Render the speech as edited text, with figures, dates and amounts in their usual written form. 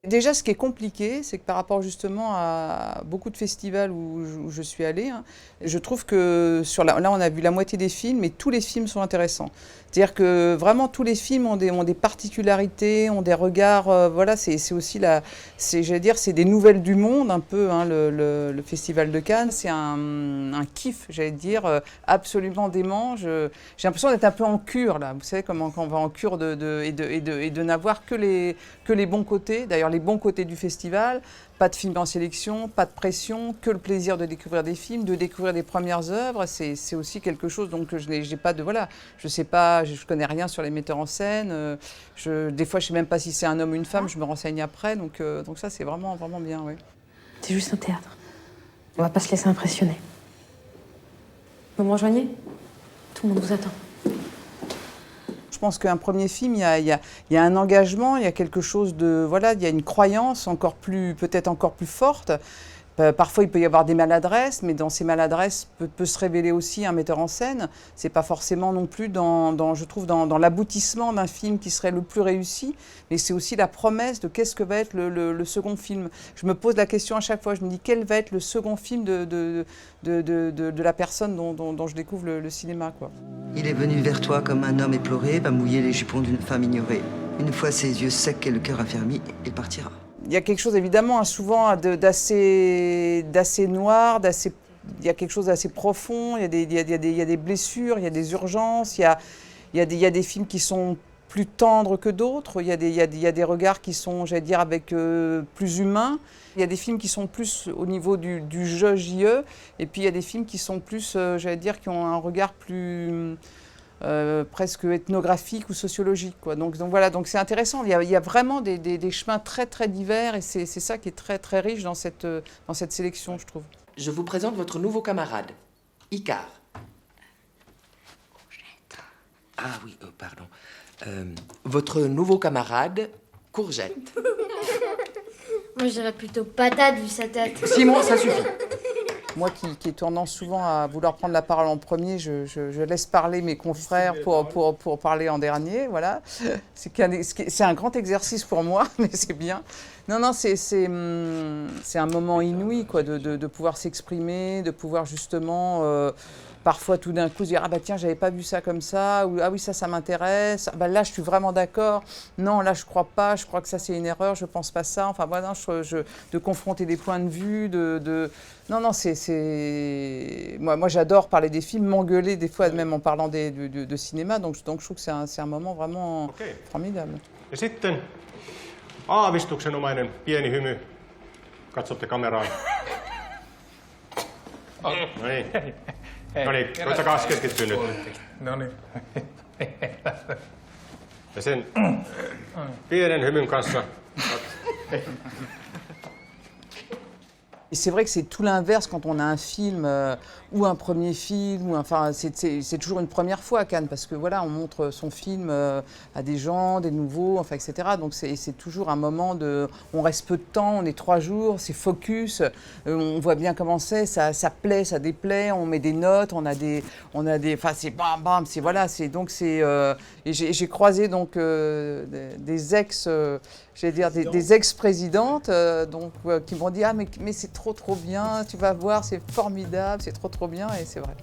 Déjà, ce qui est compliqué, c'est que par rapport justement à beaucoup de festivals où je suis allée, hein, je trouve que là, on a vu la moitié des films, et tous les films sont intéressants. C'est-à-dire que vraiment tous les films ont des particularités, ont des regards. Voilà, c'est aussi j'allais dire, c'est des nouvelles du monde un peu. Hein, le Festival de Cannes, c'est un kiff, j'allais dire, absolument dément. J'ai l'impression d'être un peu en cure là. Vous savez comment quand on va en cure et de n'avoir que les bons côtés. D'ailleurs, les bons côtés du festival. Pas de films en sélection, pas de pression, que le plaisir de découvrir des films, de découvrir des premières œuvres. C'est aussi quelque chose donc j'ai pas de voilà, je sais pas, je connais rien sur les metteurs en scène. Des fois, je sais même pas si c'est un homme ou une femme. Je me renseigne après, donc ça c'est vraiment bien, oui. C'est juste un théâtre. On va pas se laisser impressionner. Vous me rejoignez? Tout le monde vous attend. Je pense qu'un premier film, il y a un engagement, il y a quelque chose de voilà, il y a une croyance peut-être encore plus forte. Parfois, il peut y avoir des maladresses, mais dans ces maladresses peut se révéler aussi un metteur en scène. C'est pas forcément non plus je trouve, dans l'aboutissement d'un film qui serait le plus réussi, mais c'est aussi la promesse de qu'est-ce que va être le second film. Je me pose la question à chaque fois, je me dis quel va être le second film de la personne dont je découvre le cinéma, quoi. Il est venu vers toi comme un homme éploré va mouiller les jupons d'une femme ignorée. Une fois ses yeux secs et le cœur affermi, il partira. Il y a quelque chose évidemment souvent d'assez noir, il y a quelque chose d'assez profond, il y a des blessures, il y a des urgences, il y a des films qui sont plus tendres que d'autres, il y a des regards qui sont, j'allais dire, avec plus humains. Il y a des films qui sont plus au niveau du JE, et puis il y a des films qui sont plus, j'allais dire, qui ont un regard plus presque ethnographique ou sociologique, quoi. Donc voilà, donc c'est intéressant. Il y a vraiment des chemins très très divers, et c'est ça qui est très très riche dans cette sélection, je trouve. Je vous présente votre nouveau camarade, Icare. Ah oui, pardon. Votre nouveau camarade, Courgette. Moi, je dirais plutôt patate vu sa tête. Simon, ça suffit. Moi qui ai tendance souvent à vouloir prendre la parole en premier, je laisse parler mes confrères pour parler en dernier. Voilà. C'est un grand exercice pour moi, mais c'est bien. Non, c'est un moment inouï, quoi, de pouvoir s'exprimer, de pouvoir justement parfois tout d'un coup se dire ah bah tiens, j'avais pas vu ça comme ça, ou ah oui, ça m'intéresse, ah bah là je suis vraiment d'accord, non là je crois pas, je crois que ça c'est une erreur, je pense pas ça, enfin voilà, de confronter des points de vue, non moi j'adore parler des films, m'engueuler des fois même en parlant de cinéma, donc je trouve que c'est un moment vraiment formidable. Ja sitten aavistuksenomainen pieni hymy. Katsotte kameraan. No niin. No niin, koittakaa keskittyä nyt. No niin. Ja sen pienen hymyn kanssa. Et c'est vrai que c'est tout l'inverse quand on a un film ou un premier film, enfin c'est toujours une première fois à Cannes parce que voilà, on montre son film à des gens, des nouveaux, enfin etc. Donc c'est toujours un moment on reste peu de temps, on est 3 jours, c'est focus, on voit bien comment c'est, ça plaît, ça déplaît, on met des notes, on a des, enfin c'est bam bam, c'est voilà, et j'ai croisé donc des ex, j'allais dire des ex-présidentes qui m'ont dit ah mais c'est trop bien, tu vas voir, c'est formidable, c'est trop bien, et c'est vrai.